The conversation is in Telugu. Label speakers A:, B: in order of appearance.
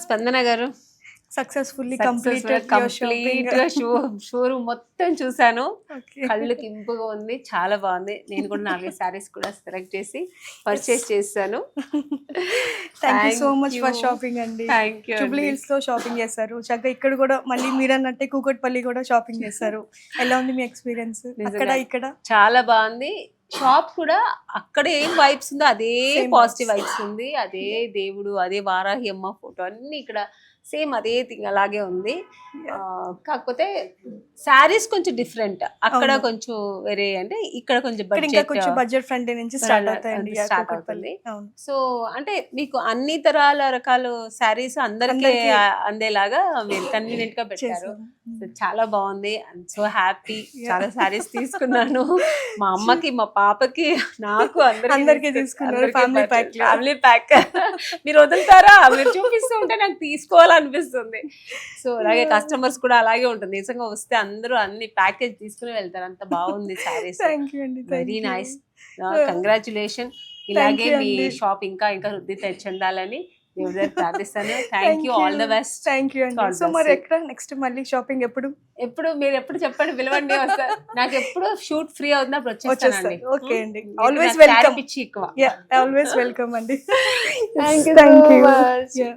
A: స్పందన గారు
B: సక్సెస్ఫుల్లీ
A: కంప్లీట్ గా షోరూమ్ మొత్తం చూసాను. కళ్ళుకి ఇంపుగా ఉంది, చాలా బాగుంది. నేను కూడా 4 సారీస్ కూడా సెలెక్ట్ చేసి పర్చేస్ చేశాను.
B: Thank you so much for shopping అండి. జూబ్లీ హిల్స్ లో షాపింగ్ చేశారు చక్కగా. ఇక్కడ కూడా మళ్ళీ మీరు అన్నట్టే కూకట్పల్లి కూడా షాపింగ్ చేశారు. ఎలా ఉంది మీ ఎక్స్పీరియన్స్ అక్కడ ఇక్కడ?
A: చాలా బాగుంది. షాప్ కూడా అక్కడ ఏం వైబ్స్ ఉందో అదే పాజిటివ్ వైబ్స్ ఉంది. అదే దేవుడు, అదే వారాహి అమ్మ ఫోటో అన్ని ఇక్కడ సేమ్ అదే థింగ్ అలాగే ఉంది. కాకపోతే శారీస్ కొంచెం డిఫరెంట్, అక్కడ కొంచెం వేరే, అంటే ఇక్కడ కొంచెం
B: బడ్జెట్ ఫ్రెండ్లీ నుంచి స్టార్ట్ అవుతుంది.
A: సో అంటే మీకు అన్ని రకాల శారీస్ అందరికి అందేలాగా మీరు కన్వీనియంట్ గా పెట్టారు. చాలా బాగుంది. I'm so happy. చాలా శారీస్ తీసుకున్నాను. మా అమ్మకి, మా పాపకి, నాకు అందరికి తీసుకున్నారు. Family pack. మీరు వదులుతారా? మీరు చూపిస్తూ ఉంటే నాకు తీసుకోవాలనిపిస్తుంది. సో అలాగే కస్టమర్స్ కూడా అలాగే ఉంటుంది. నిజంగా వస్తే అందరూ అన్ని ప్యాకేజ్ తీసుకుని వెళ్తారు. అంత బాగుంది శారీస్. Very nice. కంగ్రాచులేషన్. ఇలాగే మీ షాప్ ఇంకా ఇంకా వృద్ధి చెందాలని ప్రార్థిస్తాను. Thank you. All the best.
B: Thank you అండి. సో మరి ఎక్కడ నెక్స్ట్ మళ్ళీ షాపింగ్ ఎప్పుడు
A: మీరు ఎప్పుడు చెప్పండి, పిలవండి. వస్తారు. నాకు ఎప్పుడు షూట్ ఫ్రీ అవుతున్నప్పుడు వచ్చేస్తానండి.
B: ఓకే అండి. Always welcome.
A: పిచ్చి ఎక్కువ.
B: ఆల్వేస్ వెల్కమ్ అండి.
A: Thank you.